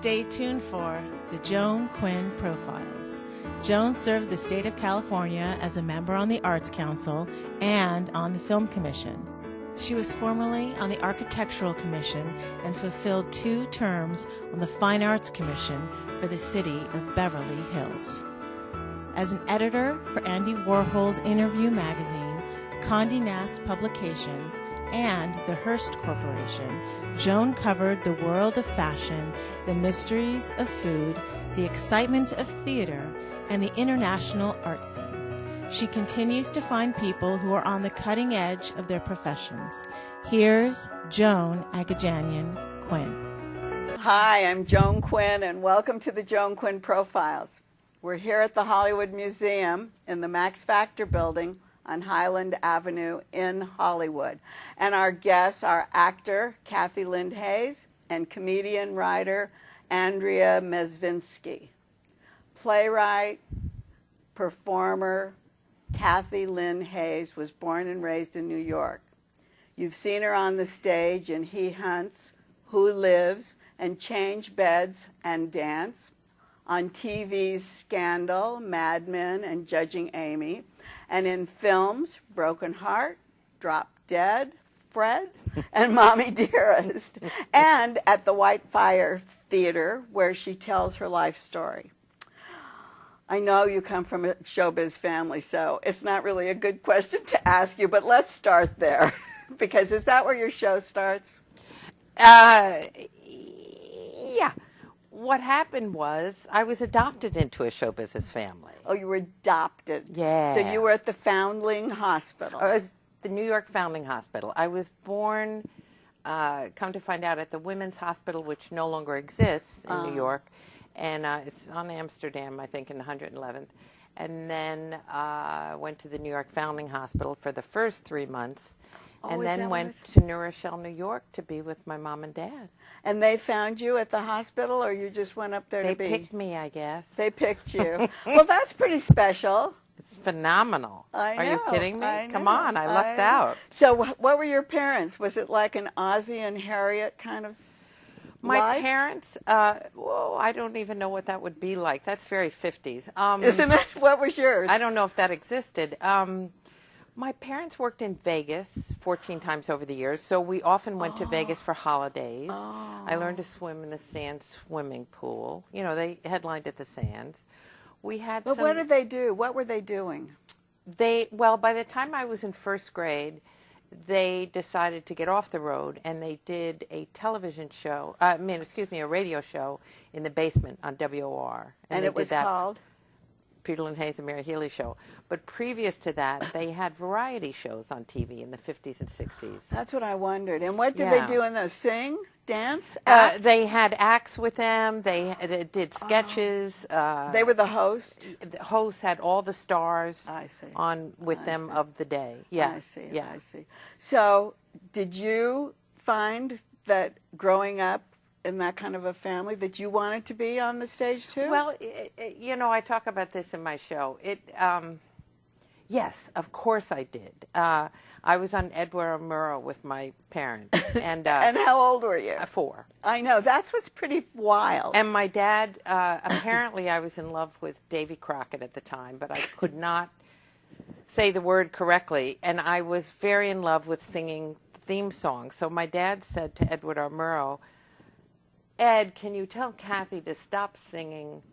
Stay tuned for the Joan Quinn Profiles. Joan served the state of California as a member on the Arts Council and on the Film Commission. She was formerly on the Architectural Commission and fulfilled 2 terms on the Fine Arts Commission for the city of Beverly Hills. As an editor for Andy Warhol's Interview magazine, Condé Nast Publications, and the Hearst Corporation, Joan covered the world of fashion, the mysteries of food, the excitement of theater, and the international art scene. She continues to find people who are on the cutting edge of their professions. Here's Joan Agajanian Quinn. Hi, I'm Joan Quinn, and welcome to the Joan Quinn Profiles. We're here at the Hollywood Museum in the Max Factor building on Highland Avenue in Hollywood. And our guests are actor Cathy Lind Hayes and comedian writer Andrea Mezvinsky. Playwright, performer Cathy Lind Hayes was born and raised in New York. You've seen her on the stage in He Hunts, Who Lives, and Change Beds and Dance, on TV's Scandal, Mad Men, and Judging Amy, and in films Broken Heart, Drop Dead, Fred, and Mommy Dearest, and at the White Fire Theater, where she tells her life story. I know you come from a showbiz family, so it's not really a good question to ask you, but let's start there. Because is that where your show starts? Yeah. What happened was I was adopted into a show business family. Oh, you were adopted. Yeah. So you were at the Foundling Hospital. I was the New York Foundling Hospital. I was born, come to find out, at the Women's Hospital, which no longer exists in New York. And it's on Amsterdam, I think, in 111th. And then went to the New York Foundling Hospital for the first 3 months. And then went to New Rochelle, New York to be with my mom and dad. And they found you at the hospital, or you just went up there to be? They picked me, I guess. They picked you. Well, that's pretty special. It's phenomenal. I know. Are you kidding me? I know. Come on, I lucked out. So what were your parents? Was it like an Ozzie and Harriet kind of My life? parents, I don't even know what that would be like. That's very 50s. Isn't it? What was yours? I don't know if that existed. My parents worked in Vegas 14 times over the years, so we often went to Vegas for holidays. I learned to swim in the Sands swimming pool. You know, they headlined at the Sands. We had But what did they do? What were they doing? Well, by the time I was in first grade, they decided to get off the road, and they did a television show, a radio show in the basement on WOR. And it was called? Peter Lind Hayes and Mary Healy Show. But previous to that, they had variety shows on TV in the 50s and 60s. That's what I wondered. And what did they do in those? Sing? Dance? Act? They had acts with them. They did sketches. They were the host? The hosts had all the stars on with I them see. of the day. Yeah. I see. Yeah. I see. So did you find that growing up in that kind of a family that you wanted to be on the stage too? Well, you know, I talk about this in my show. Yes, of course I did. I was on Edward Murrow with my parents. And and how old were you? 4. I know. That's what's pretty wild. And my dad, apparently I was in love with Davy Crockett at the time, but I could not say the word correctly. And I was very in love with singing theme songs. So my dad said to Edward R. Murrow, Ed, can you tell Cathy to stop singing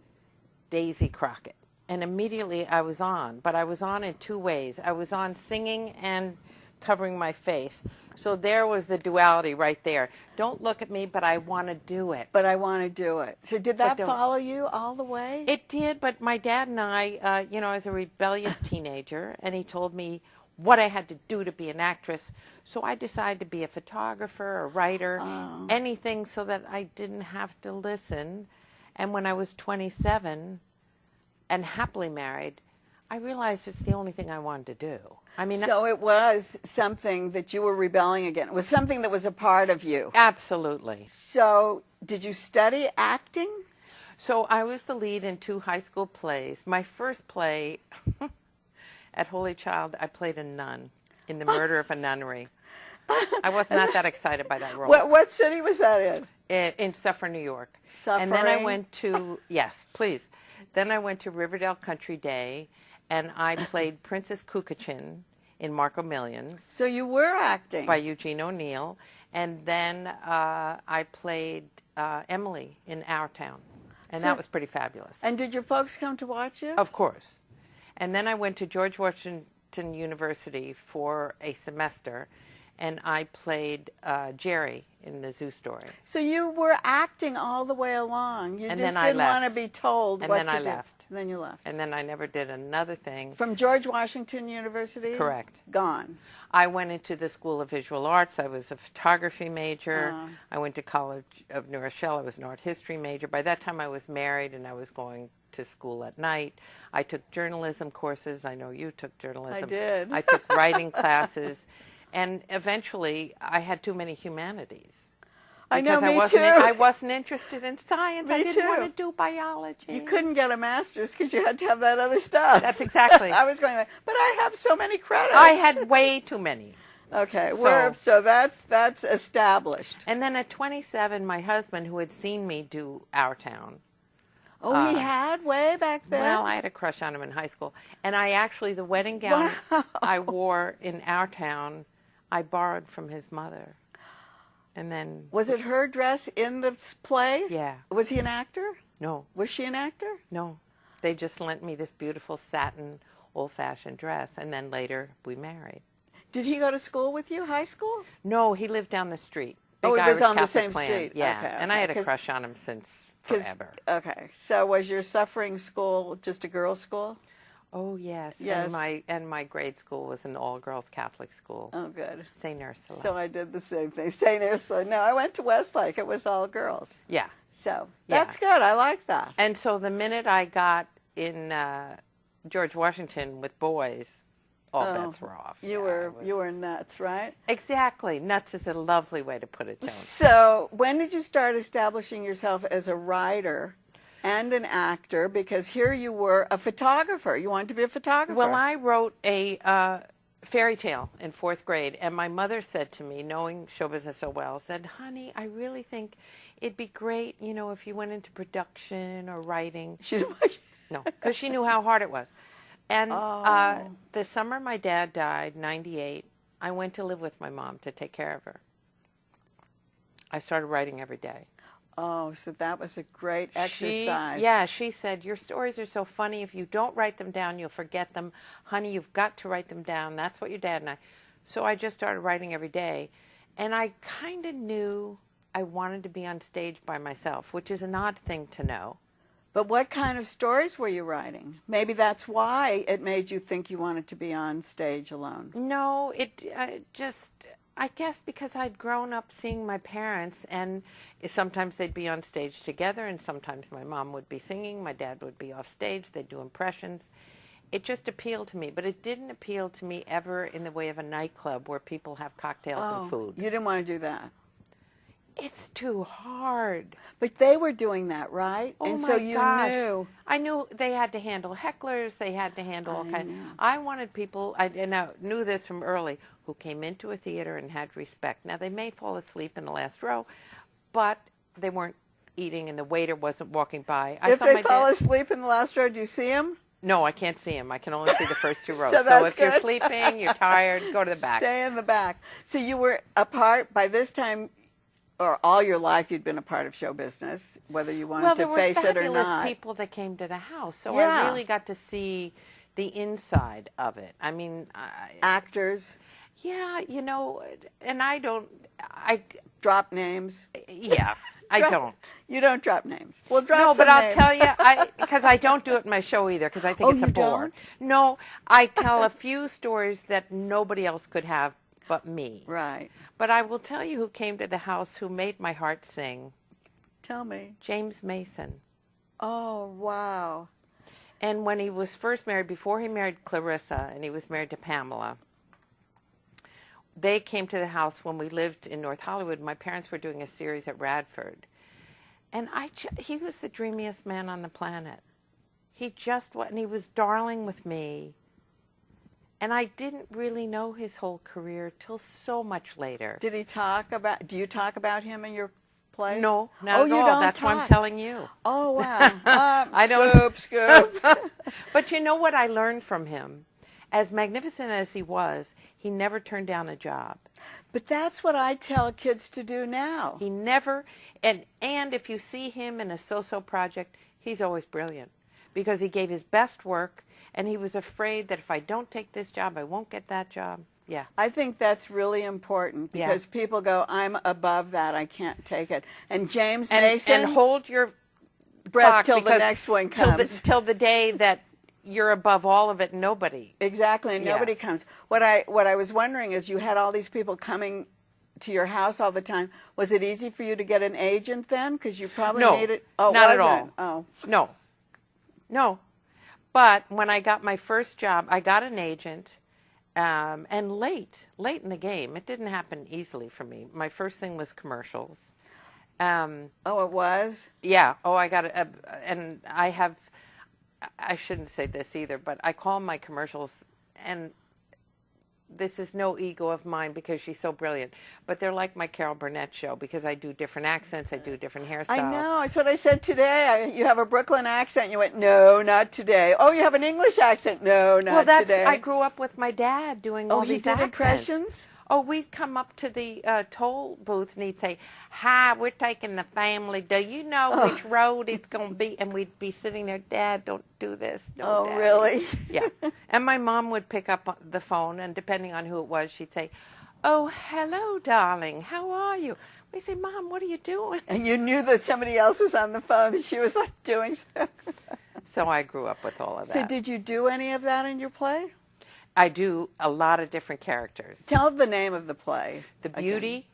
Daisy Crockett? And immediately I was on, but I was on in 2 ways. I was on singing and covering my face. So there was the duality right there. Don't look at me, but I want to do it. But I want to do it. So did that follow you all the way? It did, but my dad and I, you know, as a rebellious teenager, and he told me what I had to do to be an actress. So I decided to be a photographer, a writer, anything so that I didn't have to listen. And when I was 27 and happily married, I realized it's the only thing I wanted to do. I mean, so it was something that you were rebelling against. It was something that was a part of you. Absolutely. So did you study acting? So I was the lead in 2 high school plays. My first play at Holy Child, I played a nun in The Murder of a Nunnery. I was not that excited by that role. What city was that in? in Suffern, New York. Suffering? And then I went to, yes, please. Then I went to Riverdale Country Day, and I played Princess Kukachin in Marco Millions. So you were acting. By Eugene O'Neill. And then I played Emily in Our Town. And that was pretty fabulous. And did your folks come to watch you? Of course. And then I went to George Washington University for a semester, and I played Jerry in The Zoo Story. So you were acting all the way along. You And just then I didn't want to left. be told And what then to I do. left. And then you left. And then I never did another thing. From George Washington University? Correct. Gone. I went into the School of Visual Arts. I was a photography major. I went to College of New Rochelle. I was an art history major. By that time, I was married, and I was going to school at night. I took journalism courses. I know you took journalism. I did. I took writing classes. And eventually, I had too many humanities. I know, Because me too. I wasn't interested in science. Me I didn't too. want to do biology. You couldn't get a master's because you had to have that other stuff. That's exactly. I was going, but I have so many credits. I had way too many. Okay, So- so that's established. And then at 27, my husband, who had seen me do Our Town. Oh, he had way back then? Well, I had a crush on him in high school. And I actually, the wedding gown I wore in Our Town, I borrowed from his mother. And then... Was it her dress in the play? Yeah. Was he an actor? No, Was she an actor? no. They just lent me this beautiful satin, old-fashioned dress. And then later, we married. Did he go to school with you, high school? No, he lived down the street. Oh, Big he was Irish on the Catholic same plan. street. Yeah, Okay, and I had a 'cause- crush on him since forever. Okay, so was your suffering school just a girls' school? Oh, yes. Yes. And my grade school was an all-girls Catholic school. Oh, good. St. Ursula. So I did the same thing. St. Ursula. No, I went to Westlake. It was all girls. Yeah. So Yeah. that's good. I like that. And so the minute I got in George Washington with boys, all bets were off. You were nuts, right? Exactly. Nuts is a lovely way to put it, Joan. So when did you start establishing yourself as a writer and an actor? Because here you were a photographer. You wanted to be a photographer. Well, I wrote a fairy tale in 4th grade, and my mother said to me, knowing show business so well, said, honey, I really think it'd be great, you know, if you went into production or writing. She No, because she knew how hard it was. And Oh. the summer my dad died, 98, I went to live with my mom to take care of her. I started writing every day. Oh, so that was a great exercise. She said, your stories are so funny. If you don't write them down, you'll forget them. Honey, you've got to write them down. That's what your dad and I... So I just started writing every day. And I kind of knew I wanted to be on stage by myself, which is an odd thing to know. But what kind of stories were you writing? Maybe that's why it made you think you wanted to be on stage alone. No, I guess because I'd grown up seeing my parents, and sometimes they'd be on stage together, and sometimes my mom would be singing, my dad would be off stage, they'd do impressions. It just appealed to me, but it didn't appeal to me ever in the way of a nightclub where people have cocktails and food. You didn't want to do that. It's too hard. But they were doing that, right? Oh and my so you gosh. knew. I knew they had to handle hecklers. They had to handle all kinds. I wanted people, and I knew this from early, who came into a theater and had respect. Now, they may fall asleep in the last row, but they weren't eating and the waiter wasn't walking by. If they fall asleep in the last row, do you see them? No, I can't see them. I can only see the first 2 rows. So So, that's if you're good. sleeping, you're tired, go to the back. Stay in the back. So you were a part, by this time, or all your life, you'd been a part of show business, whether you wanted to face it or Well, there were fabulous not. people that came to the house, so Yeah. I really got to see the inside of it. I mean, Actors, yeah, you know, and I drop names. yeah, I don't. You don't drop names. Well, drop No, some but I'll names. tell you, because I don't do it in my show either, because I think Oh, it's a you bore. don't? No, I tell a few stories that nobody else could have but me. Right. But I will tell you who came to the house who made my heart sing. Tell me. James Mason. Oh, wow. And when he was first married, before he married Clarissa, and he was married to Pamela, they came to the house when we lived in North Hollywood. My parents were doing a series at Radford. And he was the dreamiest man on the planet. He just was, and he was darling with me. And I didn't really know his whole career till so much later. Do you talk about him in your play? No, not Oh, at you all. don't That's why I'm talk. telling you. Oh, wow. I don't. Scoop. But you know what I learned from him? As magnificent as he was, he never turned down a job. But that's what I tell kids to do now. He never, and if you see him in a so-so project, he's always brilliant because he gave his best work, and he was afraid that if I don't take this job, I won't get that job. Yeah. I think that's really important because people go, I'm above that, I can't take it. And James Mason, and hold your breath till the next one comes. Till the day that you're above all of it, nobody. Exactly, and nobody comes. What I was wondering is, you had all these people coming to your house all the time. Was it easy for you to get an agent then? Because you probably needed. Oh, not at wasn't? all. Oh, no. But when I got my first job, I got an agent, and late in the game. It didn't happen easily for me. My first thing was commercials. Oh, it was? Yeah. Oh, I got it. And I shouldn't say this either, but I call my commercials, and this is no ego of mine because she's so brilliant, but they're like my Carol Burnett show because I do different accents, I do different hairstyles. I know. That's what I said today. You have a Brooklyn accent. You went, no, not today. Oh, you have an English accent. No, not today. I grew up with my dad doing all these accents. Impressions? Oh, we'd come up to the toll booth and he'd say, hi, we're taking the family. Do you know which road it's going to be? And we'd be sitting there, Dad, don't do this. No, Dad. Really? Yeah. And my mom would pick up the phone, and depending on who it was, she'd say, oh, hello, darling. How are you? We say, Mom, what are you doing? And you knew that somebody else was on the phone, that she was like doing stuff. So I grew up with all of that. So did you do any of that in your play? I do a lot of different characters. Tell the name of the play. The Beauty, again.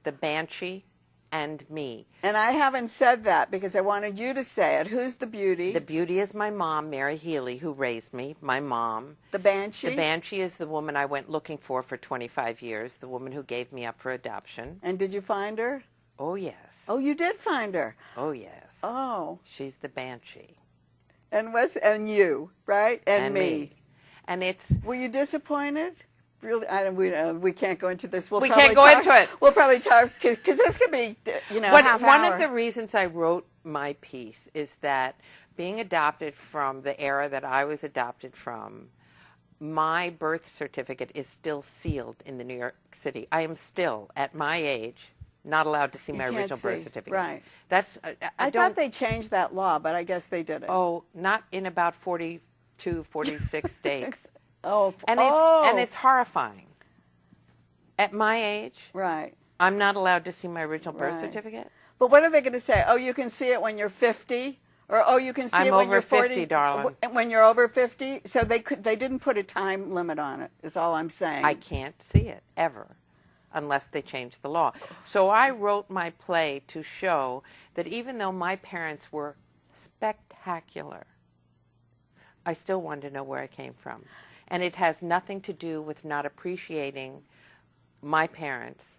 the Banshee, and me. And I haven't said that because I wanted you to say it. Who's the Beauty? The Beauty is my mom, Mary Healy, who raised me, my mom. The Banshee? The Banshee is the woman I went looking for 25 years, the woman who gave me up for adoption. And did you find her? Oh, yes. Oh, you did find her? Oh, yes. Oh. She's the Banshee. And you, right? And me. And it's... Were you disappointed? Really, we can't go into this. We can't go into it. We'll probably talk, because this could be, half One hour. of the reasons I wrote my piece is that being adopted from the era that I was adopted from, my birth certificate is still sealed in the New York City. I am still, at my age, not allowed to see my original birth certificate. Right. That's I thought they changed that law, but I guess they didn't. Oh, not in about 42, 46 states. And it's horrifying. At my age, right, I'm not allowed to see my original birth certificate. But what are they going to say? Oh, you can see it when you're 50, or oh, you can see it when you're 40. I'm over 50, darling. When you're over 50, so they didn't put a time limit on it. Is all I'm saying. I can't see it ever, unless they change the law. So I wrote my play to show that even though my parents were spectacular, I still wanted to know where I came from. And it has nothing to do with not appreciating my parents.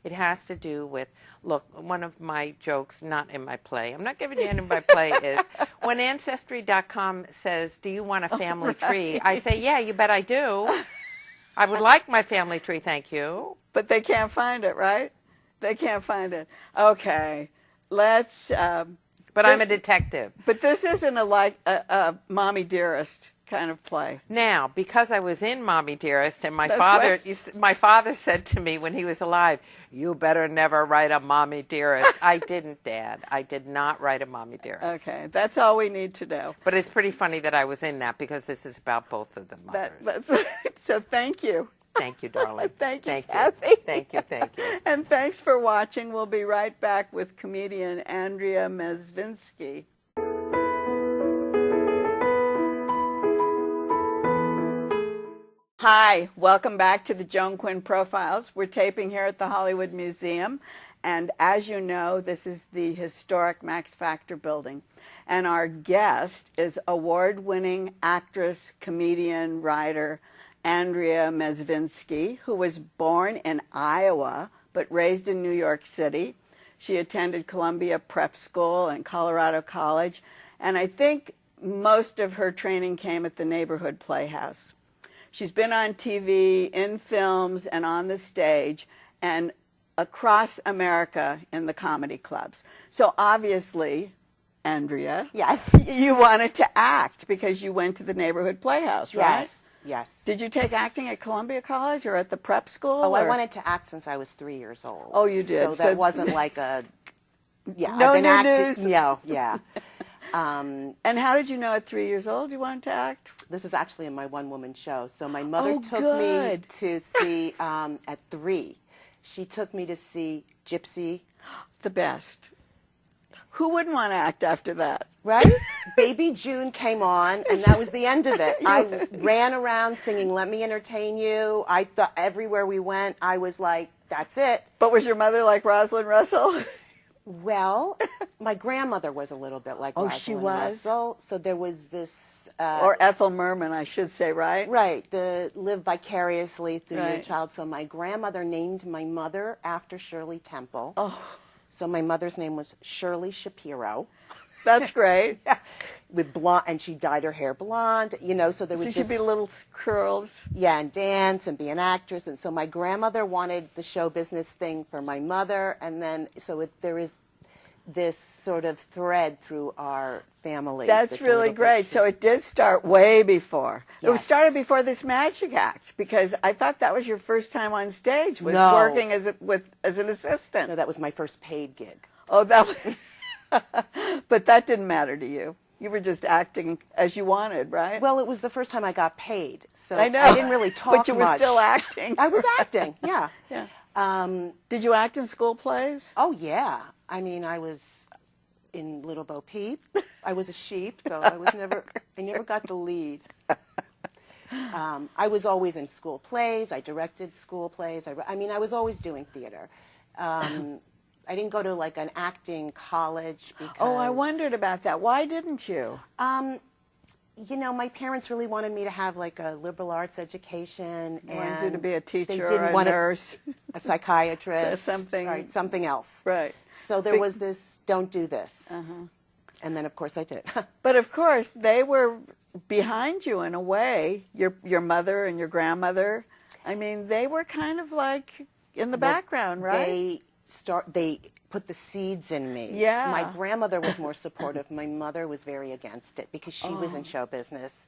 It has to do with, look, one of my jokes, not in my play, I'm not giving you any of my play, is when Ancestry.com says, do you want a family tree? I say, yeah, you bet I do. I would like my family tree, thank you. But they can't find it, right? They can't find it. Okay, let's... but I'm a detective. But this isn't a Mommy Dearest kind of play. Now, because I was in Mommy Dearest, and my father said to me when he was alive, you better never write a Mommy Dearest. I didn't, Dad. I did not write a Mommy Dearest. Okay, that's all we need to know. But it's pretty funny that I was in that because this is about both of the mothers. So thank you. Thank you, darling. Thank you, Cathy. Cathy. Thank you. And thanks for watching. We'll be right back with comedian Andrea Mezvinsky. Hi, welcome back to the Joan Quinn Profiles. We're taping here at the Hollywood Museum, and as you know, this is the historic Max Factor building. And our guest is award-winning actress, comedian, writer, Andrea Mezvinsky, who was born in Iowa but raised in New York City. She attended Columbia Prep School and Colorado College, and I think most of her training came at the neighborhood playhouse. She's been on TV, in films, and on the stage, and across America in the comedy clubs. So obviously, Andrea, Yes. you wanted to act because you went to the neighborhood playhouse, right? Yes. Yes. Did you take acting at Columbia College or at the prep school? Oh, I or? wanted to act since I was 3 years old. Oh, you did. So that wasn't like a No I've been new acting- news. No, yeah. And how did you know at 3 years old you wanted to act? This is actually in my one-woman show. So my mother Oh, took good. me to see at 3. She took me to see Gypsy. The best. Who wouldn't want to act after that? Right? Baby June came on, and that was the end of it. I ran around singing "Let Me Entertain You." I thought everywhere we went, I was like, "That's it." But was your mother like Rosalind Russell? Well, my grandmother was a little bit like Oh, Rosalind she was? Russell, so there was this. Or Ethel Merman, I should say, right? Right, the live vicariously through your Right. child. So my grandmother named my mother after Shirley Temple. Oh, So my mother's name was Shirley Shapiro. that's great. With blonde, and she dyed her hair blonde, so there was So this, she'd be little curls. yeah, and dance and be an actress. And so my grandmother wanted the show business thing for my mother, and then there is this sort of thread through our family. That's a really little bit- great. So it did start way before. It was Yes. started before this magic act because I thought that was your first time on stage was No. working as an assistant. No, that was my first paid gig. Oh, that was, but that didn't matter to you. You were just acting as you wanted, right? Well, it was the first time I got paid, so I know. I didn't really talk But you were much. still acting. I was acting, yeah. Yeah. Did you act in school plays? Oh, yeah. I mean, I was in Little Bo Peep. I was a sheep, though I never got the lead. I was always in school plays. I directed school plays. I was always doing theater. I didn't go to like an acting college because. Oh, I wondered about that. Why didn't you? My parents really wanted me to have like a liberal arts education. They wanted you to be a they teacher didn't or a want nurse. a psychiatrist, Something- right, something else. Right. So there was this, don't do this. And then, of course, I did. But of course, they were behind you in a way. Your mother and your grandmother. I mean, they were kind of like in the background, right? They put the seeds in me. Yeah. My grandmother was more supportive. My mother was very against it because she was in show business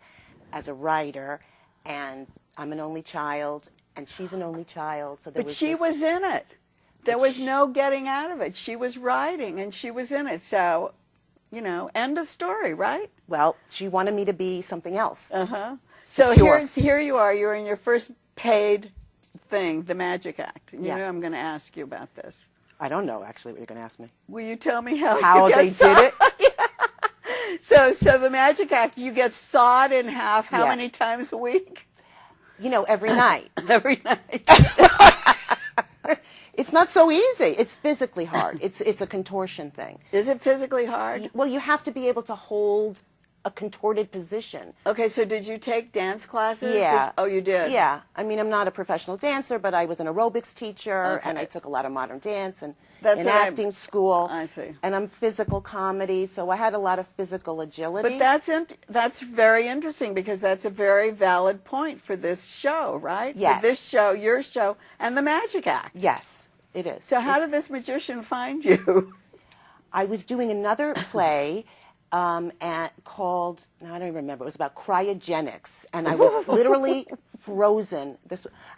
as a writer, and I'm an only child, and she's an only child. So But she was in it. There was no getting out of it. She was writing, and she was in it. So, end of story, right? Well, she wanted me to be something else. So Secure. here you are. You're in your first paid thing, the Magic Act. And Yeah. You know I'm going to ask you about this. I don't know, actually, what you're going to ask me. Will you tell me how you They get did it? So the Magic Act, you get sawed in half how Yeah. many times a week? Every night. Every night. It's not so easy. It's physically hard. It's a contortion thing. Is it physically hard? Well, you have to be able to hold a contorted position. Okay, so did you take dance classes? Yeah. Oh, you did? Yeah. I mean, I'm not a professional dancer, but I was an aerobics teacher, Okay. and I took a lot of modern dance and That's in what acting school. I see. And I'm physical comedy, so I had a lot of physical agility. But that's very interesting because that's a very valid point for this show, right? Yes. For this show, your show, and the Magic Act. Yes, it is. So how did this magician find you? I was doing another play called, I don't even remember, it was about cryogenics, and I was literally frozen.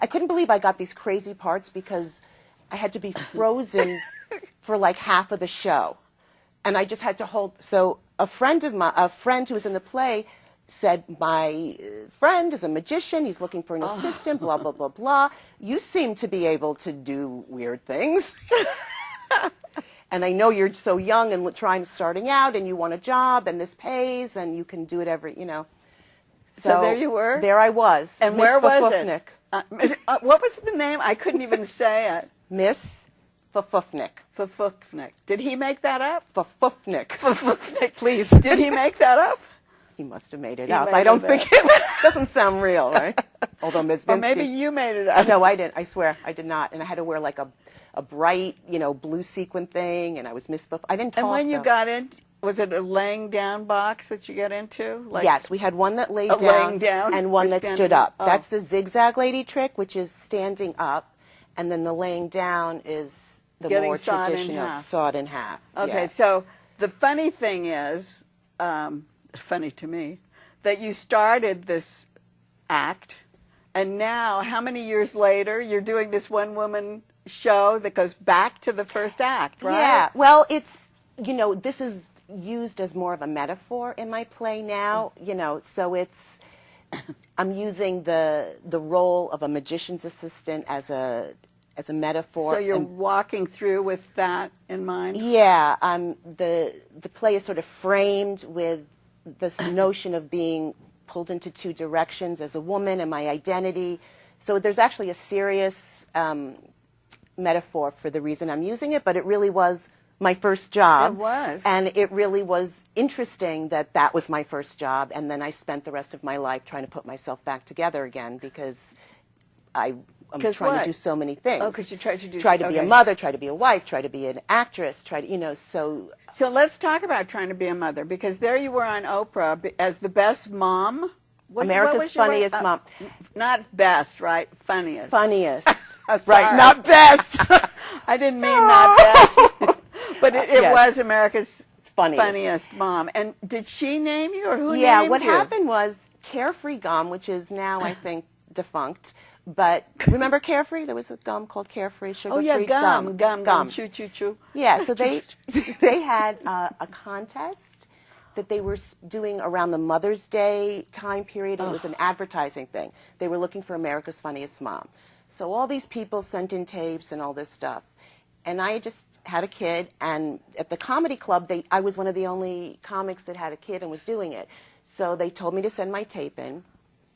I couldn't believe I got these crazy parts because I had to be frozen for like half of the show. And I just had to hold, so a friend who was in the play said, my friend is a magician, he's looking for an assistant, blah, blah, blah, blah. You seem to be able to do weird things. And I know you're so young and starting out, and you want a job, and this pays, and you can do it So there you were? There I was. And Miss where was Fafufnik. it? What was the name? I couldn't even say it. Miss Fafufnik. Fafufnik. Did he make that up? Fafufnik. Fafufnik. Please. Did he make that up? He must have made it He up. made I don't it think up. it doesn't sound real, right? Although Mezvinsky. Or maybe you made it up. No, I didn't. I swear, I did not. And I had to wear like a bright, blue sequin thing, and I was Miss I didn't talk. And when you though. got in, was it a laying down box that you get into? Like, Yes, we had one that laid laying down and one or that standing stood up. up? Oh. That's the zigzag lady trick, which is standing up. and then the laying down is the Getting more sawed in traditional half. sawed in half. Okay, yeah. so the funny thing is, funny to me, that you started this act, and now, how many years later, you're doing this one-woman show that goes back to the first act, right? Yeah, well, it's, this is used as more of a metaphor in my play now, so it's, I'm using the role of a magician's assistant as a metaphor. So you're walking through with that in mind? Yeah, the play is sort of framed with this notion of being pulled into two directions as a woman and my identity. So there's actually a serious metaphor for the reason I'm using it, but it really was my first job. It was. And it really was interesting that was my first job, and then I spent the rest of my life trying to put myself back together again because I'm trying to do so many things. Oh, because you tried to do... Try to be a mother, try to be a wife, try to be an actress, so... So let's talk about trying to be a mother, because there you were on Oprah as the best mom. America's Funniest Mom. Not best, right? Funniest. Funniest. Sorry. Right, not best. I didn't mean not best. But it Yes. was America's funniest mom. And did she name you, or who named you? Yeah, what happened was Carefree Gum, which is now, I think, defunct. But remember Carefree? There was a gum called Carefree, sugar-free gum, choo, choo, choo. Yeah, so they had a contest that they were doing around the Mother's Day time period. It was an advertising thing. They were looking for America's Funniest Mom. So all these people sent in tapes and all this stuff. And I just had a kid, and at the comedy club, I was one of the only comics that had a kid and was doing it. So they told me to send my tape in.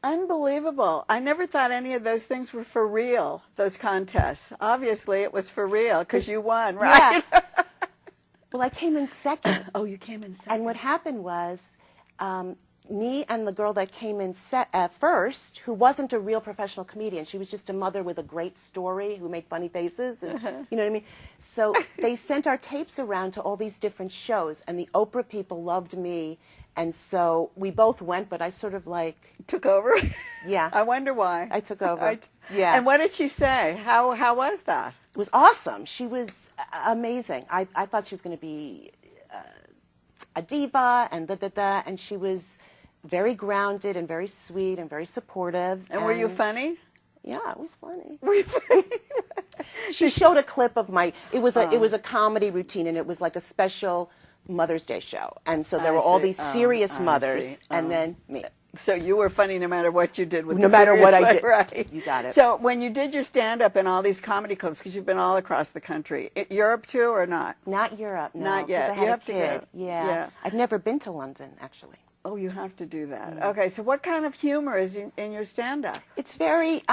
Unbelievable. I never thought any of those things were for real, those contests. Obviously, it was for real, because you won, right? Yeah. Well, I came in second. Oh, you came in second. And what happened was, me and the girl that came in first, who wasn't a real professional comedian, she was just a mother with a great story who made funny faces, and, you know what I mean? So they sent our tapes around to all these different shows, and the Oprah people loved me, and so we both went, but I sort of took over? Yeah. I wonder why. I took over. Yeah. And what did she say? How was that? It was awesome. She was amazing. I thought she was going to be a diva and da-da-da, and she was very grounded and very sweet and very supportive. And were you funny? Yeah, it was funny. Were you funny? She showed a clip of it was a comedy routine, and it was like a special Mother's Day show. And so there were all these serious mothers, and then me. So you were funny no matter what you did with no matter what I did. Right. You got it. So when you did your stand-up in all these comedy clubs, because you've been all across the country, Europe too or not? Not Europe, no. Not yet. I had you have a kid. to go. Yeah. I've never been to London, actually. Oh, you have to do that. Okay, so what kind of humor is in your stand-up? It's very,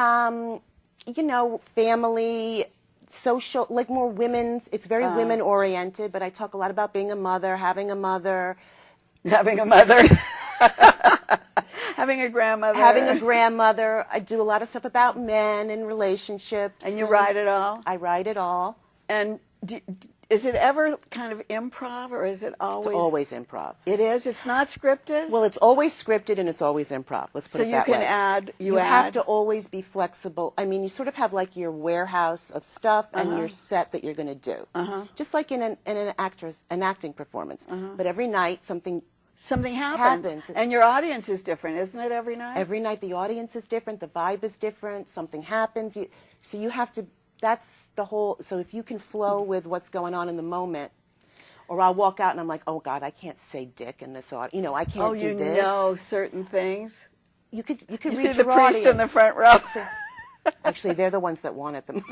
family, social, like more women's. It's very women-oriented, but I talk a lot about being a mother, having a mother. Having a mother. Having a grandmother. Having a grandmother. I do a lot of stuff about men and relationships. And you write it all? I write it all. And is it ever kind of improv, or is it always? It's always improv. It is? It's not scripted? Well, it's always scripted and it's always improv. Let's put it that way. So you can add, you have to always be flexible. I mean, you sort of have like your warehouse of stuff and your set that you're going to do. Just like in an acting performance. But every night something happens. And your audience is different, isn't it, every night? Every night the audience is different, the vibe is different, something happens. So you have to, that's the whole, so if you can flow with what's going on in the moment, or I'll walk out and I'm like, oh God, I can't say dick in this audience. I can't do this. Oh, you know certain things? You could you read see the your priest audience. in the front row. Actually, they're the ones that wanted them.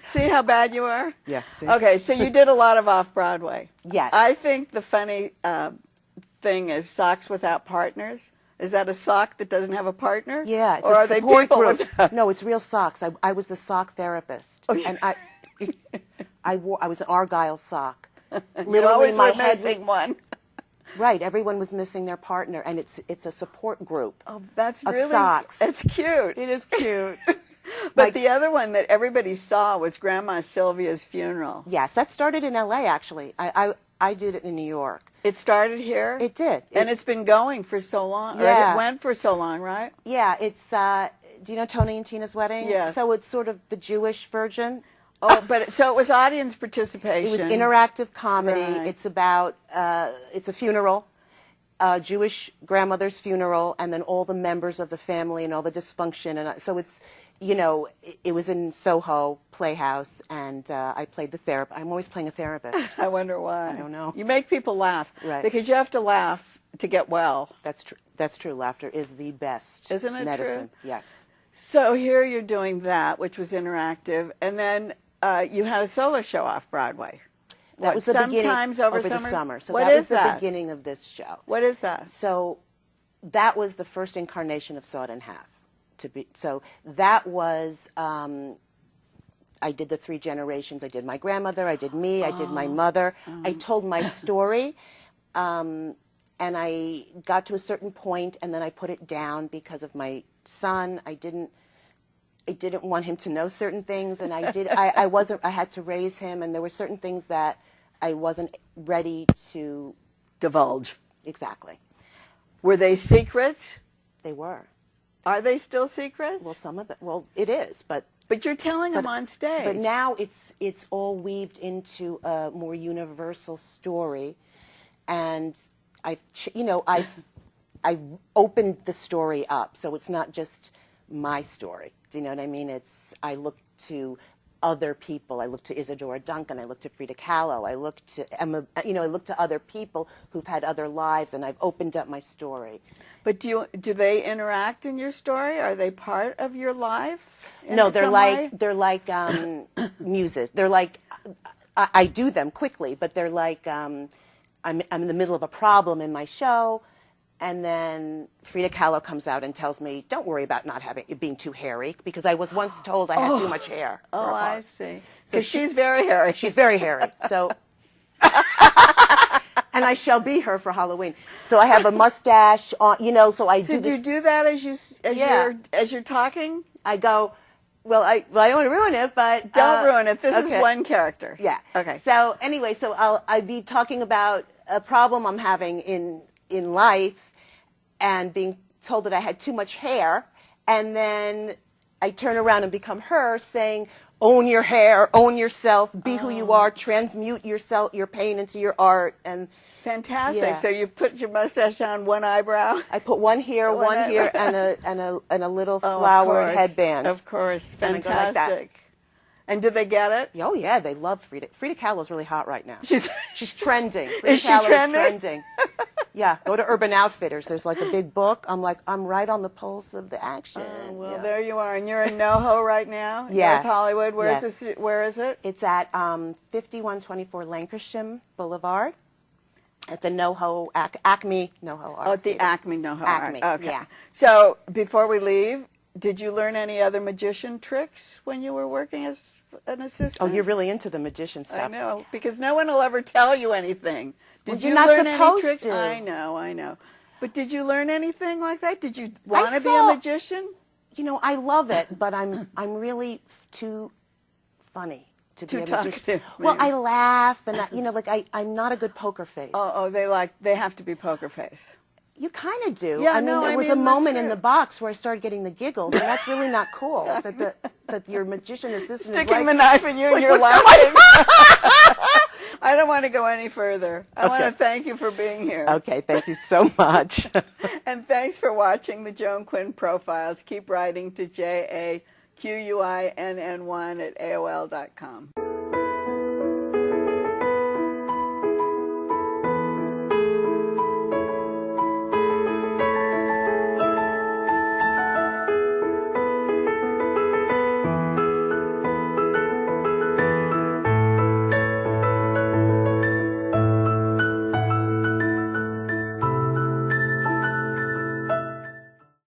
See how bad you are? Yeah. See? Okay, so you did a lot of off-Broadway. Yes. I think the funny thing is Socks Without Partners. Is that a sock that doesn't have a partner? Yeah, it's or a are they support people group. with... No, it's real socks. I was the sock therapist. Oh, yeah. And I was an Argyle sock. You always were missing one. Right, everyone was missing their partner, and it's a support group. Oh, that's of really... socks. It's cute. It is cute. But the other one that everybody saw was Grandma Sylvia's funeral. Yes, that started in L.A., actually. I did it in New York. It started here? It did. And it's been going for so long. Yeah. Or it went for so long, right? Yeah, it's Do you know Tony and Tina's Wedding? Yes. So it's sort of the Jewish version. Oh, but so it was audience participation. It was interactive comedy. Right. It's about, it's a funeral, a Jewish grandmother's funeral, and then all the members of the family and all the dysfunction. And so it's, you know, it was in Soho Playhouse, and I played the therapist. I'm always playing a therapist. I wonder why. I don't know. You make people laugh. Right. Because you have to laugh to get well. That's true. That's true. Laughter is the best Isn't it medicine. true? Yes. So here you're doing that, which was interactive, and then you had a solo show off Broadway. That was the beginning sometimes over the summer? summer. So What that is was the that? beginning of this show. What is that? So that was the first incarnation of Saw It in Half. So that was, I did the 3 generations. I did my grandmother, I did me, I did my mother. I told my story, and I got to a certain point, and then I put it down because of my son. I didn't want him to know certain things, and I had to raise him, and there were certain things that I wasn't ready to Divulge. exactly. Were they secrets? They were. Are they still secrets? Well, some of it. Well, it is, but But you're telling them on stage. But now it's all weaved into a more universal story, and I've opened the story up, so it's not just my story. Do you know what I mean? I look to other people. I look to Isadora Duncan. I look to Frida Kahlo. I look to Emma. I look to other people who've had other lives, and I've opened up my story. But do they interact in your story? Are they part of your life? No, they're like muses. They're like I do them quickly, but they're like I'm in the middle of a problem in my show, and then Frida Kahlo comes out and tells me, "Don't worry about not having it being too hairy," because I was once told I had too much hair. Oh, I see. So Because she's very hairy. She's very hairy. So. And I shall be her for Halloween. So I have a mustache on, so I do So do you this. do that as you're talking? I go, well, I don't want to ruin it, but Don't ruin it. This okay. is one character. Yeah. Okay. So anyway, I'd be talking about a problem I'm having in life, and being told that I had too much hair, and then I turn around and become her, saying, "Own your hair, own yourself, be who you are, transmute your pain into your art." And Fantastic. Yeah. So you put your mustache on one eyebrow? I put one here, one here, and a little flowered headband. Of course. And I go like that. Fantastic. And did they get it? Oh yeah, they love Frida. Frida Kahlo's really hot right now. She's trending. Frida Is she Kahlo trending? is trending. Yeah, go to Urban Outfitters. There's like a big book. I'm right on the pulse of the action. Oh, well, Yeah. there you are. And you're in NoHo right now? Yeah. North Hollywood. Yes. Where is it? It's at 5124 Lankershim Boulevard at the NoHo Acme NoHo Art. Oh, at the Theater. Acme NoHo. Acme, Art. Okay. yeah. So before we leave, did you learn any other magician tricks when you were working as an assistant? Oh, you're really into the magician stuff. I know, because no one will ever tell you anything. Did Well, you you're not learn any supposed tricks? to. I know. But did you learn anything like that? Did you want to be a saw- magician? I love it, but I'm really too funny to Too be a magician. talkative, Well, maybe. I laugh, and I'm not a good poker face. Oh, they have to be poker face. You kind of do. Yeah, There was a that's moment in true. the box where I started getting the giggles, and that's really not cool. that your magician assistant Sticking is the like, knife in you and like, you're what's laughing. I don't want to go any further. I want to thank you for being here. Okay, thank you so much. And thanks for watching the Joan Quinn Profiles. Keep writing to JAQUINN1 at AOL.com.